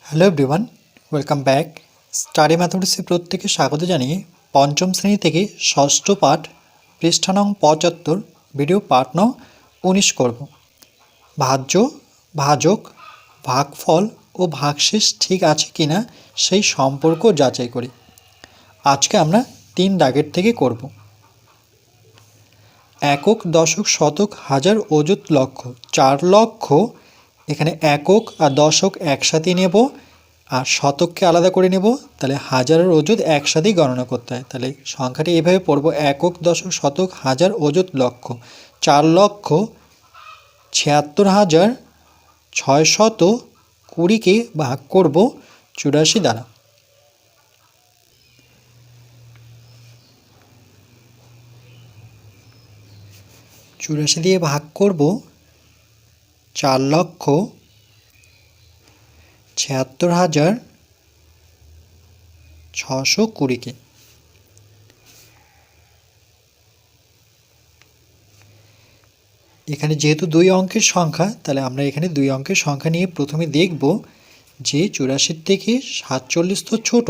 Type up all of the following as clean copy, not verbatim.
Hello everyone, welcome back. Study ম্যাথমেটিক্সে প্রত্যেকে স্বাগত জানিয়ে পঞ্চম শ্রেণী থেকে ষষ্ঠ পাঠ পৃষ্ঠা নং ৭৫ ভিডিও পাঠ নং ১৯ করব। ভাজ্য, ভাজক, ভাগফল ও ভাগশেষ ঠিক আছে কিনা সেই সম্পর্ক যাচাই করি। আজকে আমরা ৩ দাগের থেকে করব। একক, দশক, শতক, হাজার, অযুত, লক্ষ। ৪ লক্ষ, এখানে একক আর দশক একসাথে নেব আর শতককে আলাদা করে নেব, তাহলে হাজার আর অযুত একসাথেই গণনা করতে হয়। তাহলে সংখ্যাটি এভাবে পড়ব: একক, দশক, শতক, হাজার, অযুত, লক্ষ। ৪,৭৬,৬২০কে ভাগ করব ৮৪ দ্বারা। চুরাশি দিয়ে ভাগ করব ৪,৭৬,৬২০কে। এখানে যেহেতু ২ অঙ্কের সংখ্যা, তাহলে আমরা এখানে ২ অঙ্কের সংখ্যা নিয়ে প্রথমে দেখব যে ৮৪ থেকে ৪৭ তো ছোট,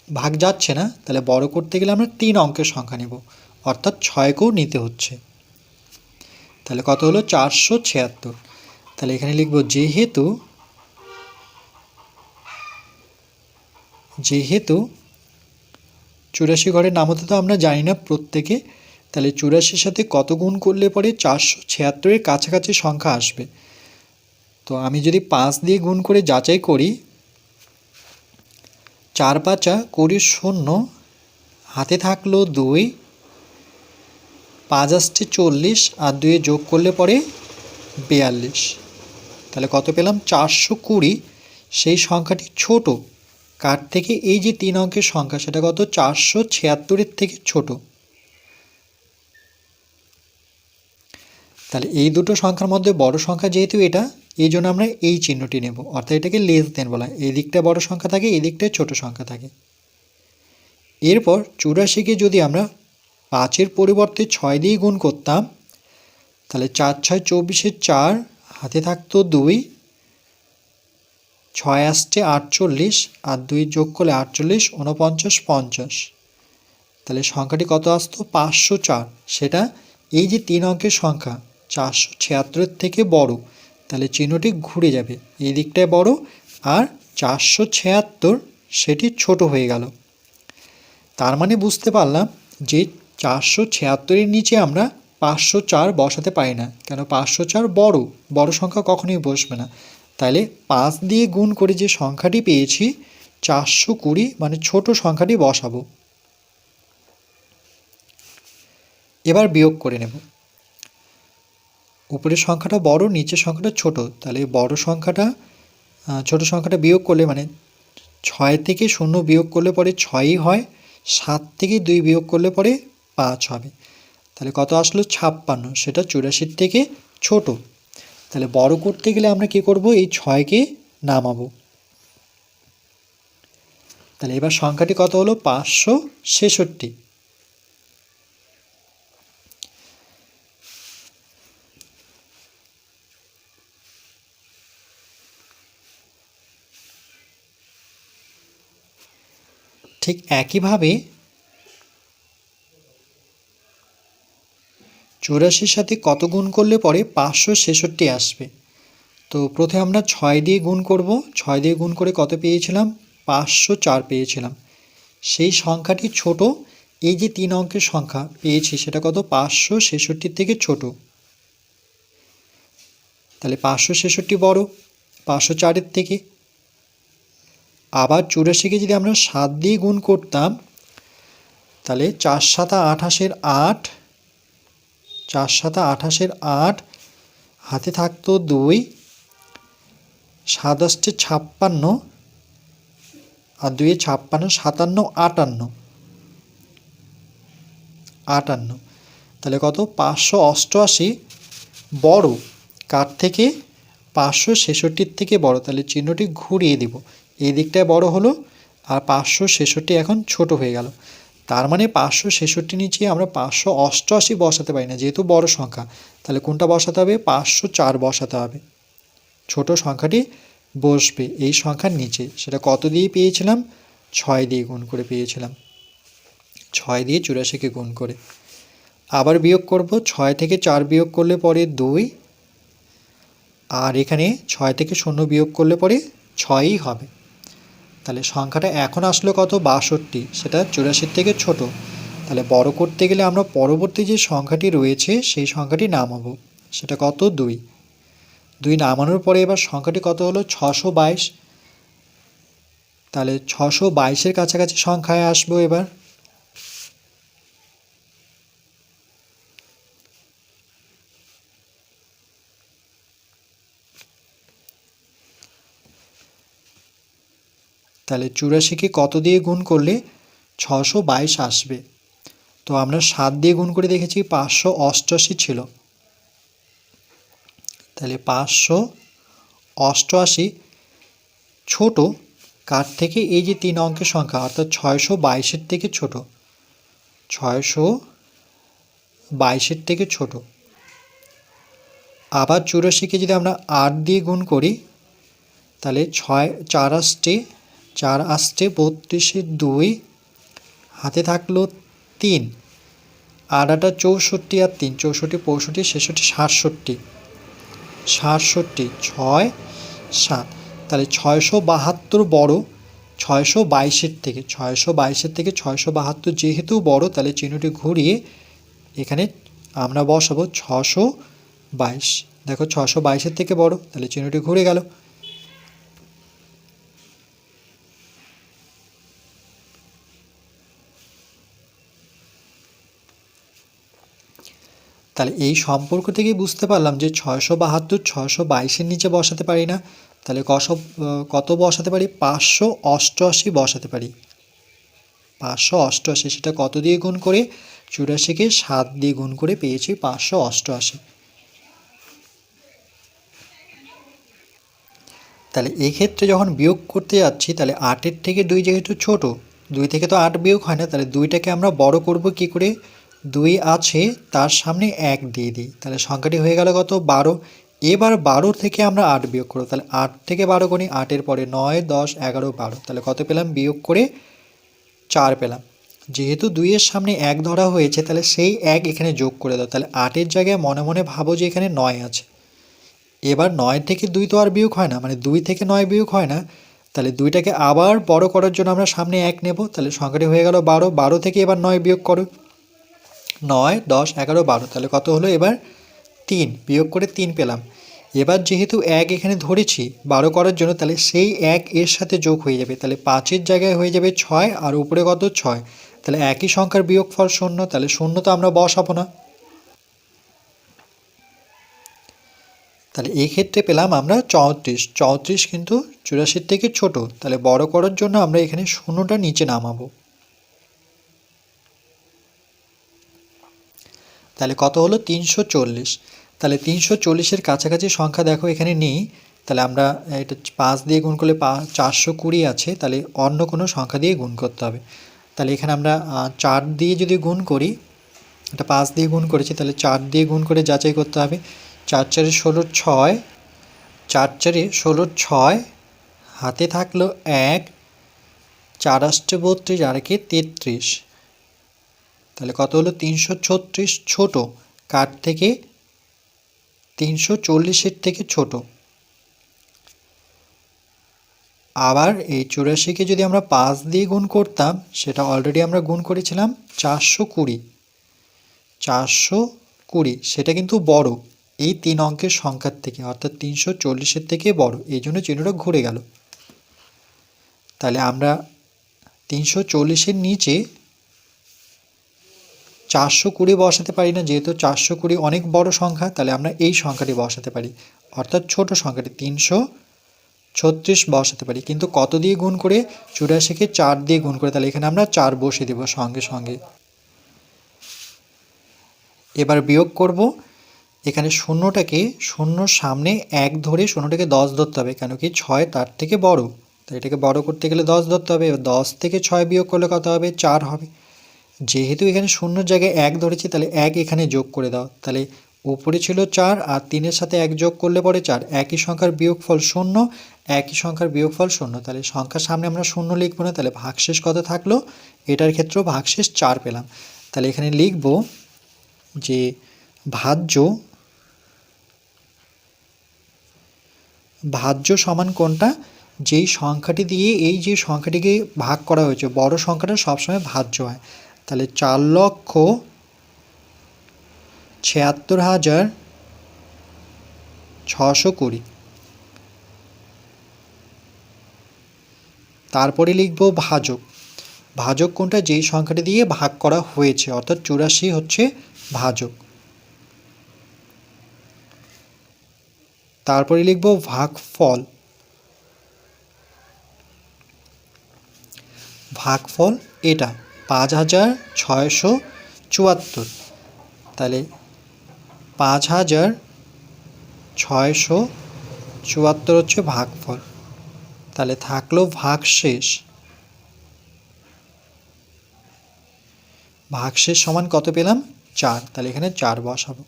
ভাগ যাচ্ছে না, তাহলে বড় করতে গেলে আমরা ৩ অঙ্কের সংখ্যা নেব, অর্থাৎ ৬কেও নিতে হচ্ছে। তাহলে কত হলো? ৪৭৬। তাহলে এখানে লিখব যেহেতু ৮৪ ঘরের নামতে তো আমরা জানি না প্রত্যেকে, তাহলে ৮৪-র সাথে কত গুণ করলে পরে ৪৭৬-এর কাছাকাছি সংখ্যা আসবে। তো আমি যদি ৫ দিয়ে গুণ করে যাচাই করি, ৪-৫-২০, হাতে থাকলো ২, ৫-৪০ আর ২ যোগ করলে পরে ৪২। তাহলে কত পেলাম? ৪২০। সেই সংখ্যাটি ছোট কার থেকে? এই যে ৩ অঙ্কের সংখ্যা, সেটা কত? ৪৭৬-এর থেকে ছোট। তাহলে এই দুটো সংখ্যার মধ্যে বড় সংখ্যা যেহেতু এটা, এই জন্য আমরা এই চিহ্নটি নেব, অর্থাৎ এটাকে লেস দেন বলা হয়। এই দিকটা বড় সংখ্যা থাকে, এই দিকটায় ছোট সংখ্যা থাকে। এরপর ৮৪-কে যদি আমরা ৫-এর পরিবর্তে ৬ দিয়ে গুণ করতাম, তাহলে ৪-৬-২৪-এর ৪, হাতে থাকতো ২, ৬ আসছে ৪৮ আর ২ যোগ করলে ৪৮, ৪৯, ৫০। তাহলে সংখ্যাটি কত আসতো? ৫০৪। সেটা এই যে ৩ অঙ্কের সংখ্যা ৪৭৬-এর থেকে বড়, তাহলে চিহ্নটি ঘুরে যাবে, এই দিকটায় বড় আর ৪৭৬ সেটি ছোট হয়ে গেল। তার মানে বুঝতে পারলাম যে ৪৭৬-এর নিচে আমরা ৫০৪ বসাতে পারি না, কেন? ৫০৪ বড় সংখ্যা কখনোই বসবে না। তাহলে ৫ দিয়ে গুণ করে যে সংখ্যাটি পেয়েছি ৪২০, মানে ছোট সংখ্যাটি বসাবো। এবার বিয়োগ করে নেব। উপরের সংখ্যাটা বড়, নিচের সংখ্যাটা ছোট, তাহলে বড় সংখ্যাটা ছোট সংখ্যাটা বিয়োগ করলে, মানে ৬ থেকে ০ বিয়োগ করলে পরে ৬ই হয়, ৭ থেকে ২ বিয়োগ করলে পরে ৫ হবে। তাহলে কত আসলো? ৫৬। সেটা ৮৪-এর থেকে ছোট। তাহলে বড় করতে গেলে আমরা কি করব? এই ৬কে নামাবো। তাহলে এবার সংখ্যাটি কত হলো? ৫৬৬। ঠিক একইভাবে ৮৪-র সাথে কত গুণ করলে পরে ৫৬৬ আসবে? তো প্রথমে আমরা ৬ দিয়ে গুণ করব। ৬ দিয়ে গুণ করে কত পেয়েছিলাম? ৫০৪ পেয়েছিলাম। সেই সংখ্যাটি ছোট, এই যে ৩ অঙ্কের সংখ্যা পেয়েছি সেটা কত? ৫৬৬-এর থেকে ছোট। তাহলে ৫৬৬ বড় ৫০৪-এর থেকে। আবার ৮৪-কে যদি আমরা ৭ দিয়ে গুণ করতাম, তাহলে ৪-৭-২৮-এর ৮, ৪-৭-২৮-এর ৮, হাতে থাকতো ২, ৭-৮-৫৬ আর ২-এ ৫৬, ৫৭, ৫৮। তাহলে কত? ৫৮৮ বড় কার থেকে? ৫৬৬-এর থেকে বড়। তাহলে চিহ্নটি ঘুরিয়ে দিব, এই দিকটায় বড় হলো আর ৫৬৬ এখন ছোট হয়ে গেল। তার মানে ৫৬৬ নিচে আমরা ৫৮৮ বসাতে পারি না, যেহেতু বড় সংখ্যা। তাহলে কোনটা বসাতে হবে? ৫০৪ বসাতে হবে। ছোট সংখ্যাটি বসবে এই সংখ্যার নিচে। সেটা কত দিয়ে পেয়েছিলাম? 6 দিয়ে গুণ করে পেয়েছিলাম। 6 দিয়ে 84কে গুণ করে। আবার বিয়োগ করব, 6 থেকে 4 বিয়োগ করলে পরে 2, আর এখানে 6 থেকে 0 বিয়োগ করলে পরে 6ই হবে। তাহলে সংখ্যাটা এখন আসলো কত? 62। সেটা 84 থেকে ছোট। তাহলে বড় করতে গেলে আমরা পরবর্তী যে সংখ্যাটি রয়েছে সেই সংখ্যাটি নামাবো। সেটা কত? 2। 2 নামানোর পরে এবার সংখ্যাটি কত হলো? 622। তাহলে 622-এর কাছাকাছি সংখ্যায় আসবো এবার। তাহলে 84কে কত দিয়ে গুণ করলে 622 আসবে? তো আমরা 7 দিয়ে গুণ করে দেখেছি, 588 ছিল। তাহলে 588 ছোট কার থেকে? এই যে 3 অঙ্কের সংখ্যা অর্থাৎ 622-এর থেকে ছোট। 622-এর থেকে ছোট। আবার 84কে যদি আমরা 8 দিয়ে গুণ করি তাহলে 4 আসছে 32, হাতে থাকলো 3, 8 8 64 আর 3 64 65 66 67, 6 7। তাহলে 672 বড় 622-এর থেকে। 622-এর থেকে 672 যেহেতু বড়, তাহলে চিহ্নটি ঘুরিয়ে এখানে আমরা বসাবো 622। দেখো 622-এর থেকে বড়, তাহলে চিহ্নটি ঘুরে গেল। তাহলে এই সম্পর্ক থেকে বুঝতে পারলাম যে 672 622-এর নিচে বসাতে পারি না। তাহলে কত বসাতে পারি? 588 বসাতে পারি। 588, সেটা কত দিয়ে গুণ করে? 84কে 7 দিয়ে গুণ করে পেয়েছি 588। তাহলে এই ক্ষেত্রে যখন বিয়োগ করতে যাচ্ছি, তাহলে 8-এর থেকে 2 যেহেতু ছোট, 2 থেকে তো 8 বিয়োগ হয় না, তাহলে 2টাকে আমরা বড় করব কি করে? 2 আছে তার সামনে 1 দিয়ে দিই, তাহলে সংখ্যাটি হয়ে গেল কত? 12। এবার 12 থেকে আমরা 8 বিয়োগ করব, তাহলে 8 থেকে 12 করি, 8-এর পরে 9 10 11 12, তাহলে কত পেলাম? বিয়োগ করে 4 পেলাম। যেহেতু 2-এর সামনে 1 ধরা হয়েছে, তাহলে সেই 1 এখানে যোগ করে দাও। তাহলে 8-এর জায়গায় মনে মনে ভাবো যে এখানে 9 আছে। এবার 9 থেকে 2 তো আর বিয়োগ হয় না, মানে 2 থেকে 9 বিয়োগ হয় না। তাহলে 2টাকে আবার বড় করার জন্য আমরা সামনে 1 নেব, তাহলে সংখ্যাটি হয়ে গেল 12। 12 থেকে এবার 9 বিয়োগ করো, 9 10 11 12, তাহলে কত হলো? এবার 3, বিয়োগ করে 3 পেলাম। এবার যেহেতু 1 এখানে ধরেছি 12 করার জন্য, তাহলে সেই 1 এর সাথে যোগ হয়ে যাবে, তাহলে 5-এর জায়গায় হয়ে যাবে 6, আর উপরে কত? 6। তাহলে একই সংখ্যার বিয়োগফল 0, তাহলে 0 তো আমরা বসাবো না। তাহলে এই ক্ষেত্রে পেলাম আমরা 34। 34 কিন্তু 84-এর থেকে ছোট, তাহলে বড় করার জন্য আমরা এখানে 0টা নিচে নামাবো। তাহলে কত হলো? 340। তাহলে 340-এর কাছাকাছি সংখ্যা দেখো এখানে নেই, তাহলে আমরা এটা 5 দিয়ে গুণ করলে 420 আছে, তাহলে অন্য কোনো সংখ্যা দিয়ে গুণ করতে হবে। তাহলে এখানে আমরা 4 দিয়ে যদি গুণ করি, এটা 5 দিয়ে গুণ করেছি, তাহলে 4 দিয়ে গুণ করে যাচাই করতে হবে। 4 4 16 6, 4 4 16 6, হাতে থাকলো 1, 4 8 32 আর 1 33, তাহলে কত হলো? 336 ছোট কার থেকে? 340-এর থেকে ছোট। আবার এই 84-কে যদি আমরা 5 দিয়ে গুণ করতাম, সেটা অলরেডি আমরা গুণ করেছিলাম 420, 420, সেটা কিন্তু বড় এই 3 অঙ্কের সংখ্যার থেকে, অর্থাৎ 340-এর থেকে বড়, এই জন্য চিহ্নটা ঘুরে গেল। তাহলে আমরা 340-এর নিচে 420 বসাতে পারি না, যেহেতু 420 অনেক বড় সংখ্যা, তাহলে আমরা এই সংখ্যাটি বসাতে পারি, অর্থাৎ ছোট সংখ্যাটি 336 বসাতে পারি। কিন্তু কত দিয়ে গুণ করে? 84-কে 4 দিয়ে গুণ করে, তাহলে এখানে আমরা 4 বসিয়ে দেব সঙ্গে সঙ্গে। এবার বিয়োগ করব, এখানে 0টাকে 0 সামনে 1 ধরে 0টাকে 10 ধরতে হবে, কেন কি 6 তার থেকে বড়, তাই এটাকে বড় করতে গেলে 10 ধরতে হবে। 10 থেকে 6 বিয়োগ করলে কত হবে? 4 হবে। যেহেতু এখানে 0-র জায়গায় 1 ধরেছি, তাহলে 1 এখানে যোগ করে দাও, তাহলে উপরে ছিল 4 আর 3-এর সাথে 1 যোগ করলে পরে 4, একই সংখ্যার বিয়োগফল 0, একই সংখ্যার বিয়োগফল শূন্য, তাহলে সংখ্যার সামনে আমরা শূন্য লিখবো না, তাহলে ভাগশেষ কত থাকলো, এটার ক্ষেত্রেও ভাগশেষ 4 পেলাম। তাহলে এখানে লিখব যে ভাজ্য সমান কোনটা, যেই সংখ্যাটি দিয়ে এই যে সংখ্যাটিকে ভাগ করা হয়েছে বড় সংখ্যাটা সবসময় ভাজ্য হয়। তাহলে 4,76,620। তারপরে লিখব ভাজক কোনটা, যেই সংখ্যাটি দিয়ে ভাগ করা হয়েছে, অর্থাৎ 84 হচ্ছে ভাজক। তারপরে লিখব ভাগফল এটা 5,674। তাহলে 5,674 হচ্ছে ভাগফল। তাহলে থাকলো ভাগশেষ সমান কত পেলাম, 4। তাহলে এখানে 4 বসাবো।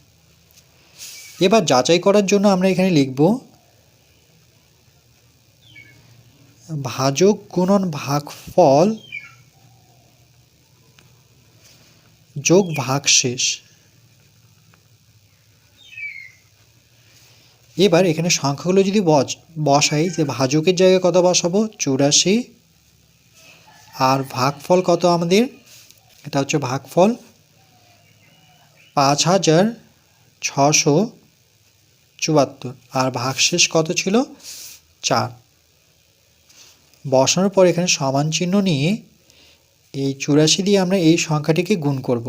এবার যাচাই করার জন্য আমরা এখানে লিখব ভাজক গুণন ভাগফল যোগ ভাগশেষ। এবার এখানে সংখ্যাগুলো যদি বসাই, যে ভাজকের জায়গায় কত বসাবো, 84, আর ভাগফল কত আমাদের, এটা হচ্ছে ভাগফল 5,674, আর ভাগশেষ কত ছিল, 4। বসানোর পর এখানে সমান চিহ্ন নিয়ে এই 84 দিয়ে আমরা এই সংখ্যাটিকে গুণ করব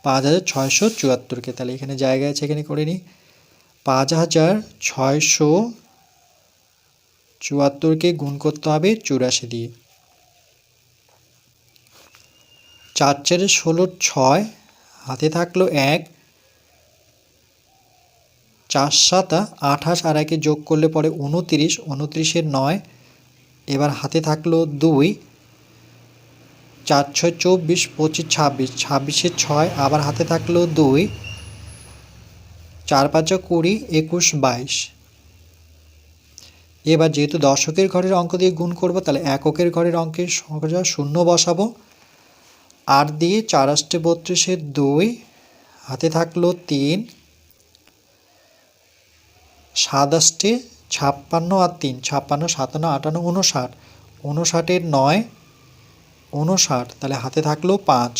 5,674কে। তাহলে এখানে জায়গা আছে, এখানে করে নিই। 5,674কে গুণ করতে হবে 84 দিয়ে। 4 4 16 6, হাতে থাকলো 1, 4 7 28, আর 1 যোগ করলে পরে 29, 29 এর 9, এবার হাতে থাকলো 2, 4 6 24, 25 26, 26 এর 6, আবার হাতে থাকলো 2, 4 5 20, 21 22। এবার যেহেতু দশকের ঘরের অঙ্ক দিয়ে গুণ করব, তাহলে এককের ঘরের অঙ্কের সংখ্যা 0 বসাবো। 8 দিয়ে 4 8 32 এর 2, হাতে থাকলো 3, 7 8 56 আর 3, 56 57 58 59, 59 এর 9, 59, তাহলে হাতে থাকলো 5,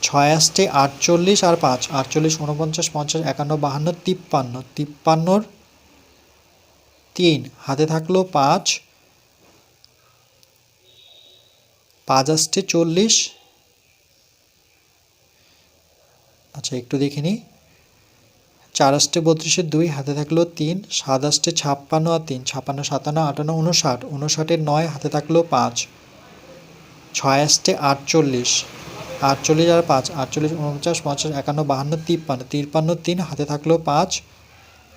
6 8 48 আর 5, 48 49 50 51 52 53, 53 3, হাতে থাকলো 5, 5 8 40, আচ্ছা একটু দেখে নিই, 4 8 32 এর 2, হাতে থাকলো 3, 7 8 56 আর 3, 56 57 58 59, 59 এর 9, হাতে থাকলো 5, 6 8 48, 48 আর 5, 48 49 50 51 52 53, 53 3, হাতে থাকলো 5,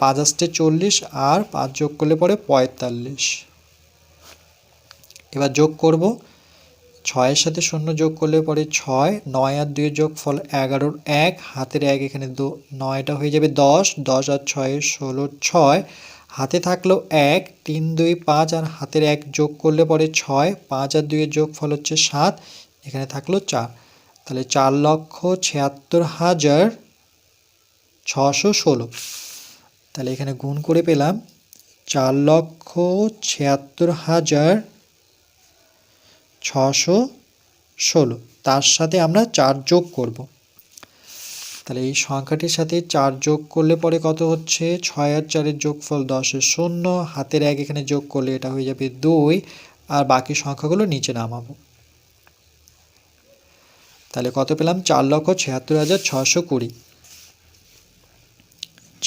5 8 40, আর 5 যোগ করলে পরে 45। এবার যোগ করব, 6 এর সাথে 0 যোগ করলে পরে 6, 9 আর 2 যোগ ফল 11, 1 হাতের 1, এখানে 9টা হয়ে যাবে 10, 10 আর 6 16, 6 হাতে থাকলো 1, 3 2 5, আর হাতের 1 যোগ করলে পরে 6, 5 আর 2 এর যোগ ফল হচ্ছে 7, এখানে থাকলো 4। তাহলে 4,76,616। তাহলে এখানে গুণ করে পেলাম 4,76,616। তার সাথে আমরা 4 যোগ করব। তাহলে এই সংখ্যাটির সাথে 4 যোগ করলে পরে কত হচ্ছে, 6 আর 4 এর যোগফল 10 এর 0, হাতের 1 এখানে যোগ করলে এটা হয়ে যাবে 2, আর বাকি সংখ্যাগুলো নিচে নামাবো। তাহলে কত পেলাম, 4,76,620।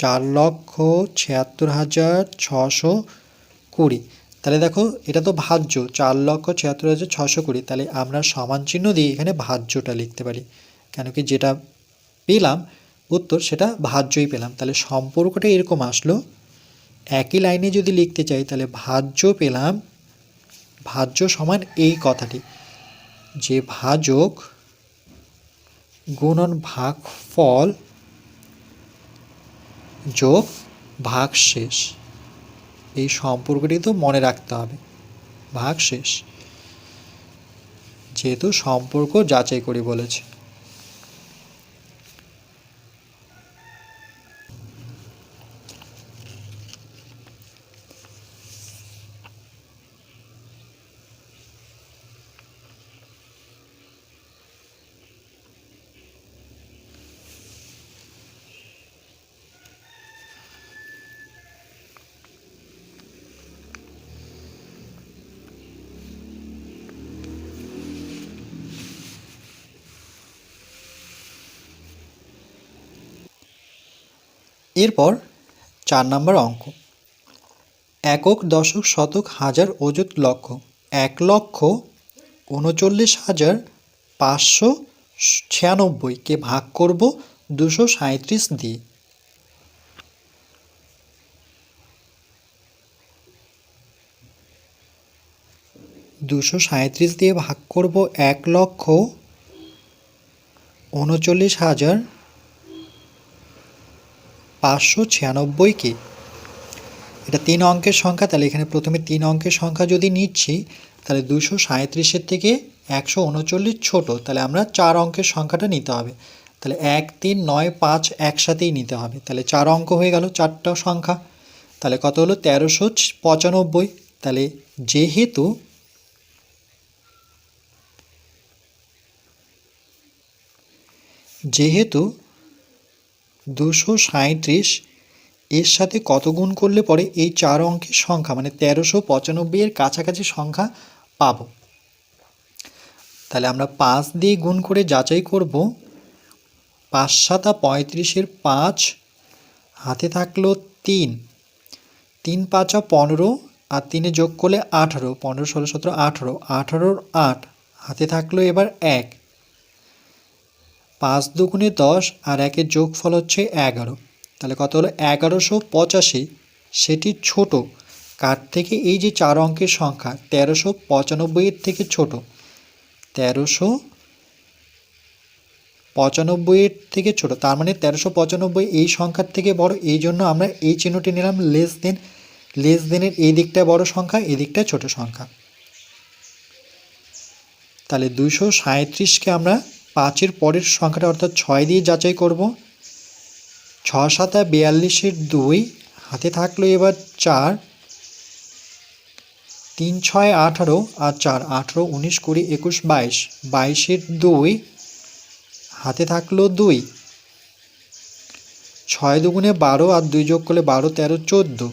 4,76,620। তাহলে দেখো এটা তো ভাজ্য, 4,76,620, তাহলে আমরা সমান চিহ্ন দিয়ে এখানে ভাজ্যটা লিখতে পারি, কেন কি যেটা পেলাম উত্তর সেটা ভাজ্যই পেলাম। তাহলে সম্পর্কটা এরকম আসলো, একই লাইনে যদি লিখতে চাই তাহলে ভাজ্য পেলাম, ভাজ্য সমান এই কথাটি, যে ভাজক গুণন ভাগফল যোগ ভাগশেষ। এই সম্পর্কটি তো মনে রাখতে হবে। ভাগ শেষ, যেহেতু সম্পর্ক যাচাই করি বলেছে। এরপর 4 নম্বর অঙ্ক, একক, দশক, শতক, হাজার, অযুত, লক্ষ। 1,39,596কে ভাগ করব 237 দিয়ে। দুশো সাঁইত্রিশ দিয়ে ভাগ করব 1,39,596কে। এটা 3 অঙ্কের সংখ্যা, তাহলে এখানে প্রথমে 3 অঙ্কের সংখ্যা যদি নিচ্ছি, তাহলে 237-এর থেকে 139 ছোট, তাহলে আমরা 4 অঙ্কের সংখ্যাটা নিতে হবে। তাহলে 1, 3, 9, 5 একসাথেই নিতে হবে। তাহলে 4 অঙ্ক হয়ে গেল, 4টা সংখ্যা। তাহলে কত হলো? 1395। তাহলে যেহেতু যেহেতু 237 এর সাথে কত গুণ করলে পরে এই 4 অঙ্কের সংখ্যা মানে 1395 এর কাছাকাছি সংখ্যা পাব, তাহলে আমরা 5 দিয়ে গুণ করে যাচাই করব। 5 7 35-এর 5, হাতে থাকলো 3, 3 5 15, আর 3 যোগ করলে 18, 15 16 17 18, 18-র 8, হাতে থাকলো এবার 1, 5 দুগুণে 10, আর 1-এর যোগফল হচ্ছে 11। তাহলে কত হলো? 1185। সেটি ছোট কার থেকে? এই যে 4 অঙ্কের সংখ্যা 1395-এর থেকে ছোট। 1395-এর থেকে ছোট, তার মানে 1395 এই সংখ্যার থেকে বড়। এই জন্য আমরা এই চিহ্নটি নিলাম, লেস দেন। লেস দেনের এই দিকটায় বড় সংখ্যা, এই দিকটায় ছোট সংখ্যা। তাহলে 237-কে আমরা 5-এর পরের সংখ্যাটা অর্থাৎ 6 দিয়ে যাচাই করব। 6 7 42-এর 2, হাতে থাকলো এবার 4, 3 6 18, আর 4 18 19 20 21 22, 22-এর 2, হাতে থাকলো 2, 6 দুগুণে 12, আর 2 যোগ করলে 12 13 14।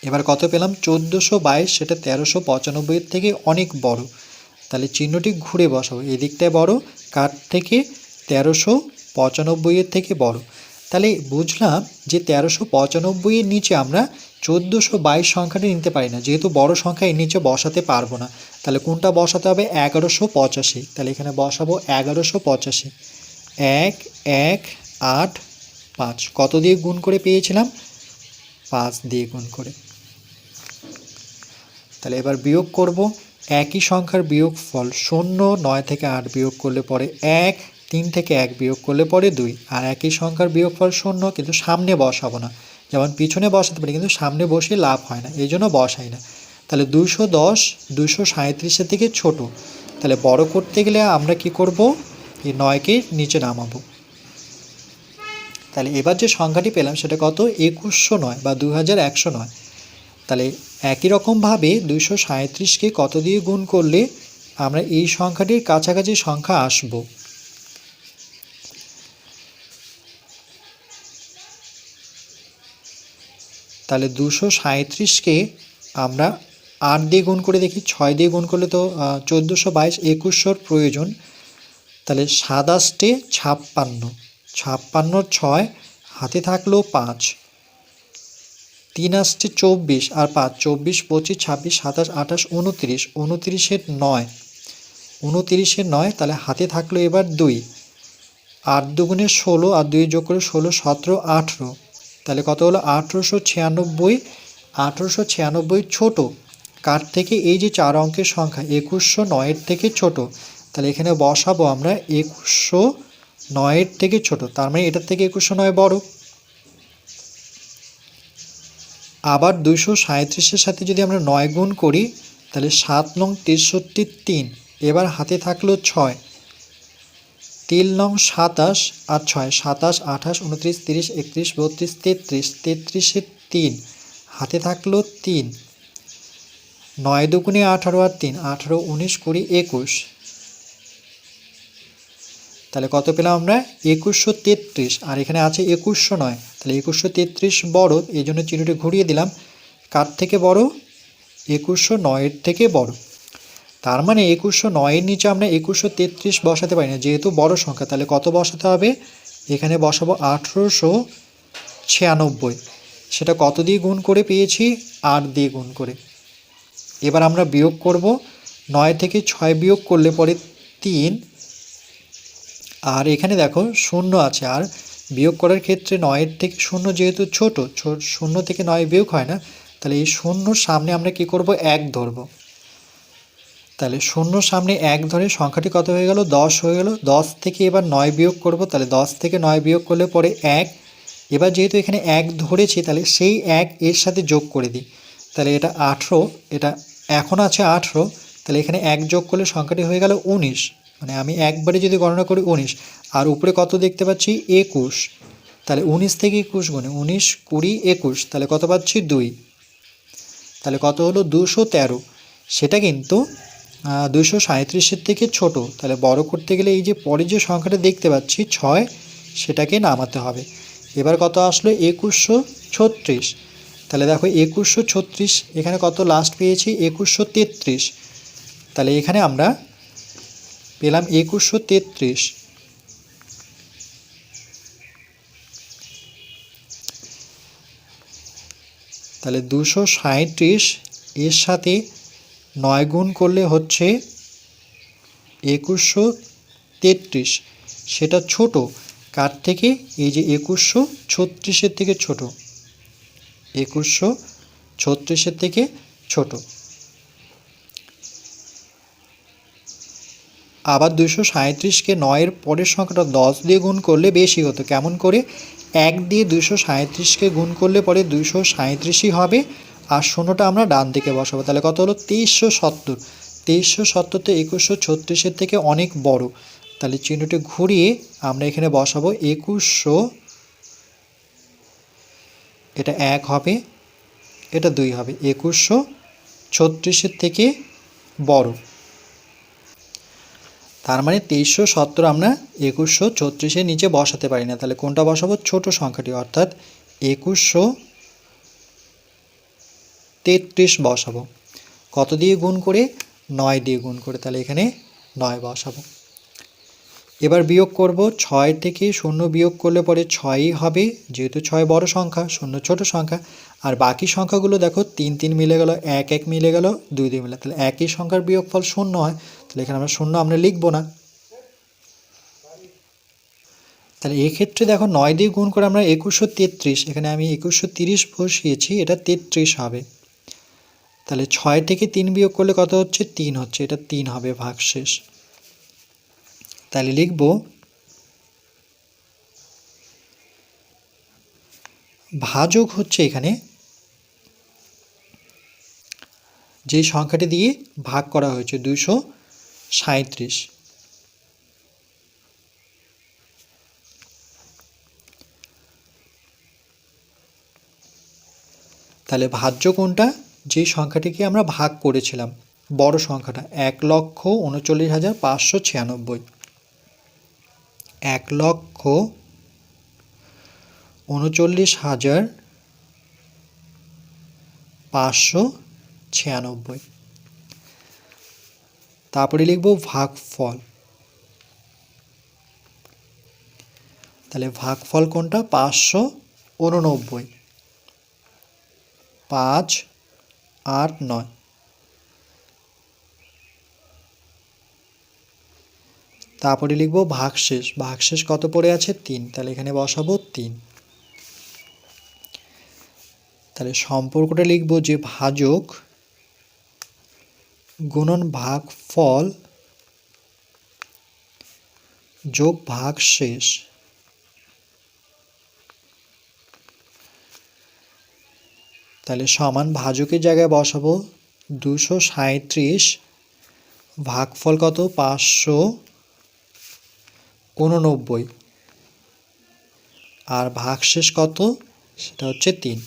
এবার কত পেলাম? 1422। সেটা 1395-এর থেকে অনেক বড়, তাহলে চিহ্নটি ঘুরে বসাবো। এই দিকটায় বড় কার থেকে? 1395-এর থেকে বড়। তাহলে বুঝলাম যে 1395-এর নিচে আমরা 1422 সংখ্যাটি নিতে পারি না, যেহেতু বড় সংখ্যা এর নিচে বসাতে পারবো না। তাহলে কোনটা বসাতে হবে? 1185। তাহলে এখানে বসাবো 1185। 1 1 8 5 কত দিয়ে গুণ করে পেয়েছিলাম? 5 দিয়ে গুণ করে। তাহলে এবার বিয়োগ করব। একই সংখ্যার বিয়োগফল 0, 9 থেকে 8 বিয়োগ করলে পরে 1, 3 থেকে 1 বিয়োগ করলে পরে 2। আর একই সংখ্যার বিয়োগফল 0, কিন্তু সামনে বসাবো না, যেমন পিছনে বসাতে পারি কিন্তু সামনে বসে লাভ হয় না, এই জন্য বসাই না। তাহলে 210 237-এর থেকে ছোট, তাহলে বড় করতে গেলে আমরা কি করব? এই 9-কে নিচে নামাবো। তাহলে এবার যে সংখ্যাটি পেলাম সেটা কত? 2109 বা 2109। তাহলে একই রকমভাবে 237-কে কত দিয়ে গুণ করলে আমরা এই সংখ্যাটির কাছাকাছি সংখ্যা আসব? তাহলে 237-কে আমরা 8 দিয়ে গুণ করে দেখি। 6 দিয়ে গুণ করলে তো 1422, 2100-র প্রয়োজন। তাহলে 7 8 56, 56-র 6, হাতে থাকলো 5, 3 আসছে 24, আর 5 24 25 26 27 28 29, 29-এর 9, 29-এর 9, তাহলে হাতে থাকলো এবার 2, 8 দুগুণে 16, আর 2 যোগ করে 16 17 18। তাহলে কত হলো? 1896। 1896 ছোট কার থেকে? এই যে 4 অঙ্কের সংখ্যা 2109-এর থেকে ছোট। তাহলে এখানে বসাবো আমরা 2109-এর থেকে ছোট, তার মানে এটার থেকে 2109 বড়। আবার 237-এর সাথে যদি আমরা 9 গুণ করি তাহলে 7 নং 63 3। এবার হাতে থাকলো 6, 3 নং 27 আর 6, 27, 28, 29, 30, 31, 32, 33, 33-এ 3, হাতে থাকলো 3, 9 দুগুণে 18 আর 3, 18, 19, 20, 21। তাহলে কত পেলাম আমরা? 2133। আর এখানে আছে 2109, তাহলে 2133 বড়, এই জন্য চিহ্নটি ঘুরিয়ে দিলাম। কার থেকে বড়? 2109-এর থেকে বড়। তার মানে 2109-এর নিচে আমরা 2133 বসাতে পারি না, যেহেতু বড় সংখ্যা। তাহলে কত বসাতে হবে? এখানে বসাবো 1896। সেটা কত দিয়ে গুণ করে পেয়েছি? 8 দিয়ে গুণ করে। এবার আমরা বিয়োগ করব। 9 থেকে 6 বিয়োগ করলে পরে 3, আর এখানে দেখো 0 আছে। আর বিয়োগ করার ক্ষেত্রে 9-এর থেকে 0 যেহেতু ছোট, 0 থেকে 9 বিয়োগ হয় না, তাহলে এই 0-র সামনে আমরা কি করব? 1 ধরব। তাহলে 0-র সামনে 1 ধরে সংখ্যাটি কত হয়ে গেল? 10 হয়ে গেল। 10 থেকে এবার 9 বিয়োগ করব, তাহলে 10 থেকে 9 বিয়োগ করলে পরে 1। এবার যেহেতু এখানে 1 ধরেছি, তাহলে সেই 1 এর সাথে যোগ করে দিই। তাহলে এটা 18, এটা এখন আছে 18, তাহলে এখানে 1 যোগ করলে সংখ্যাটি হয়ে গেল 19। মানে আমি একবারে যদি গণনা করি 19, আর উপরে কত দেখতে পাচ্ছি? 21। তাহলে 19 থেকে 21 গুণে 19, 20, 21, তাহলে কত পাচ্ছি? 2। তাহলে কত হলো? 213। সেটা কিন্তু 237-এর থেকে ছোট। তাহলে বড় করতে গেলে এই যে পরে যে সংখ্যাটা দেখতে পাচ্ছি 6, সেটাকে নামাতে হবে। এবার কত আসলো? 2136। তাহলে দেখো 2136, এখানে কত লাস্ট পেয়েছি? 2133। তাহলে এখানে আমরা পেলাম 2133। তাহলে 237 এর সাথে 9 গুণ করলে হচ্ছে 2133। সেটা ছোট কার থেকে? এই যে 2136-এর থেকে ছোট। 2136-এর থেকে ছোট। আবার 237-কে 9-এর পরের সংখ্যাটা 10 দিয়ে গুণ করলে বেশি হতো। কেমন করে? 1 দিয়ে 237-কে গুণ করলে পরে 237ই হবে, আর 0টা আমরা ডান দিকে বসাবো। তাহলে কত হলো? 2370। 2370 তো 2136-এর থেকে অনেক বড়। তাহলে চিহ্নটি ঘুরিয়ে আমরা এখানে বসাবো 2100। এটা 1 হবে, এটা 2 হবে। 2136-এর থেকে বড়। তার মানে 2370 আমরা 2136-এর নিচে বসাতে পারি না। তাহলে কোনটা বসাবো? ছোট সংখ্যাটি, অর্থাৎ 2133 বসাবো। কত দিয়ে গুণ করে? 9 দিয়ে গুণ করে। তাহলে এখানে 9 বসাবো। এবার বিয়োগ করব। 6 থেকে 0 বিয়োগ করলে পরে 6ই হবে, যেহেতু 6 বড় সংখ্যা, 0 ছোট সংখ্যা। আর বাকি সংখ্যাগুলো দেখো 3 3 মিলে গেল, 1 1 মিলে গেল, 2 2 মিলে। তাহলে একই সংখ্যার বিয়োগফল 0 হয়। তাহলে এখানে আমরা 0 আমরা লিখব না। তাহলে এক্ষেত্রে দেখো 9 দিয়ে গুণ করে আমরা 2133, এখানে আমি 2130 বসিয়েছি, এটা 33 হবে। তাহলে 6 থেকে 3 বিয়োগ করলে কত হচ্ছে? 3 হচ্ছে, এটা 3 হবে ভাগশেষ। তাহলে লিখব ভাজক হচ্ছে এখানে যে সংখ্যাটি দিয়ে ভাগ করা হয়েছে 237। তাহলে ভাজ্য কোনটা? যে সংখ্যাটিকে আমরা ভাগ করেছিলাম, বড় সংখ্যাটা, 1,39,596। 1,39,596। তারপরে লিখব ভাগফল। তাহলে ভাগফল কোনটা? 589। 5 8 9। তারপরে লিখব ভাগশেষ। ভাগশেষ কত পড়ে আছে? 3। তাহলে এখানে বসাবো 3। তাহলে সম্পর্কটা লিখব যে ভাজক গুণন ভাগফল যোগ ভাগশেষ। তাহলে সমান ভাজকের জায়গায় বসাবো 237, ভাগফল কত 589, আর ভাগশেষ কত সেটা হচ্ছে 3।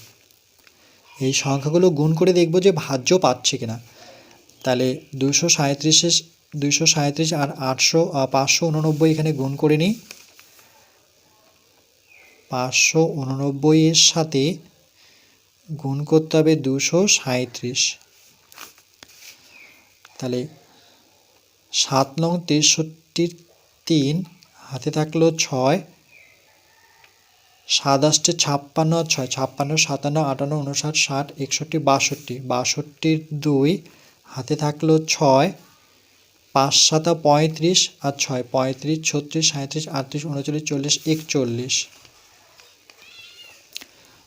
এই সংখ্যাগুলো গুণ করে দেখব যে ভাজ্য পাচ্ছি কিনা। তাহলে 237 আর 589 এখানে গুণ করে নিই। 589 এর সাথে গুণ করতে হবে 237। তাহলে 7 নং 63 3 হাতে থাকলো 6, 7 আসছে 56 আর 6, 56, 57, 58, 59, 60, 61, 62, 2 হাতে থাকলো 6, 5 7 35 আর 6, 35, 36, 37, 38, 39, 40, 41।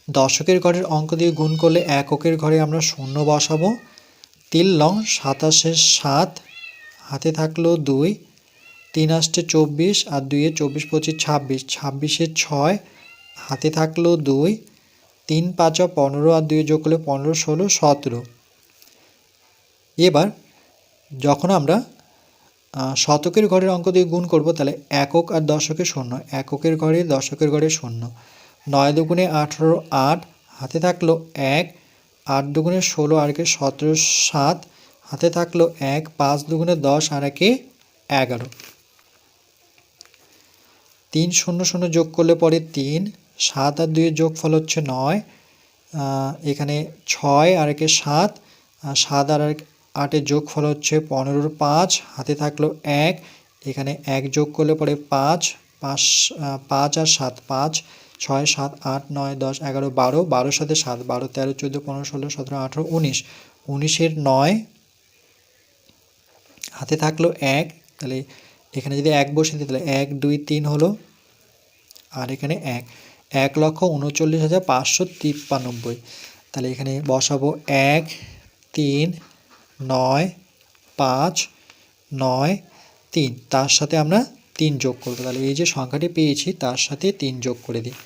দশকের ঘরের অঙ্ক দিয়ে গুণ করলে এককের ঘরে আমরা শূন্য বসাবো। 3 লং 27 7 হাতে থাকলো 2, 3 আসছে 24 আর 2 24 25 26, 26 6 হাতে থাকলো 2, 3 5 15 আর 2 যোগ করলে 15 16 17। এবার যখন আমরা শতকের ঘরের অঙ্ক দিয়ে গুণ করব তাহলে একক আর দশকে শূন্য, এককের ঘরে দশকের ঘরে শূন্য। 9 দুগুণে 18 8 হাতে থাকলো 1, 8 দুগুণে 16 আর 17 7 হাতে থাকলো 1, 5 দুগুণে 10 আর 11। 3 0 0 যোগ করলে পরে 3, 7 আর 2 যোগফল হচ্ছে 9, এখানে 6 আর 7, 7 আর 8 যোগফল হচ্ছে 15 5 হাতে থাকলো 1, এখানে 1 যোগ করলে পরে 5, 5 আর 7 5, 6 7 8 9 10 11 12, 12 সাথে 7 12 13 14 15 16 17 18 19, 19 9 হাতে থাকলো 1। তাহলে এখানে যদি 1 বসে দিই তাহলে 1 2 3 হলো, আর এখানে 1,39,593। তাহলে এখানে বসাবো 1 3 9 5 9 3, তার সাথে আমরা 3 যোগ করবো। তাহলে এই যে সংখ্যাটি পেয়েছি তার সাথে 3 যোগ করে দিই।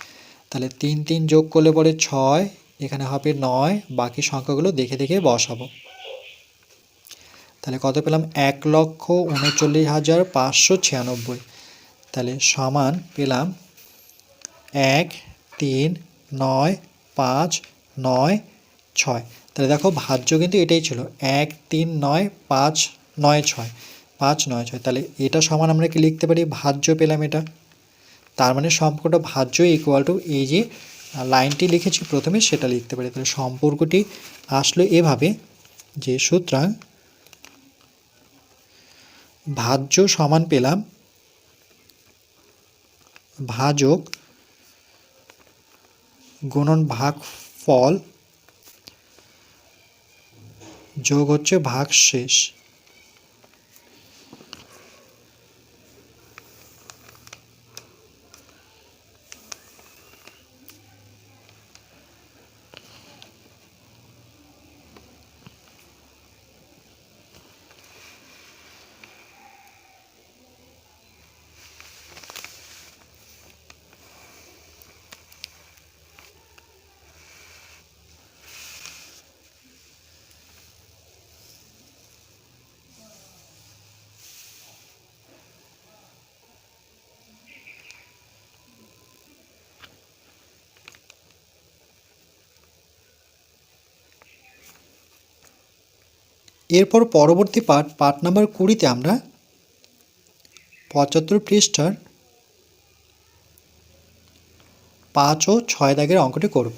তাহলে 3 3 যোগ করলে পরে 6, এখানে হবে 9, বাকি সংখ্যাগুলো দেখে দেখে বসাবো। তাহলে কত পেলাম 1,39,596। তাহলে সমান পেলাম 1 3 9 5 9 6। তাহলে দেখো ভাজ্য কিন্তু এটাই ছিল 1 3 9 5 9 6, 5 9 6। তাহলে এটা সমান আমরা কি লিখতে পারি, ভাজ্য পেলাম এটা। তার মানে সম্পর্কটা ভাজ্য ইকুয়াল টু এই যে লাইনটি লিখেছি প্রথমে সেটা লিখতে পারি। তাহলে সম্পর্কটি আসলো এভাবে যে সুতরাং ভাজ্য সমান পেলাম ভাজক গুণন ভাগফল যোগ হচ্ছে ভাগশেষ। এরপর পরবর্তী পার্ট নাম্বার 20-তে আমরা 75 পৃষ্ঠার 5 ও 6 দাগের অঙ্কটি করব।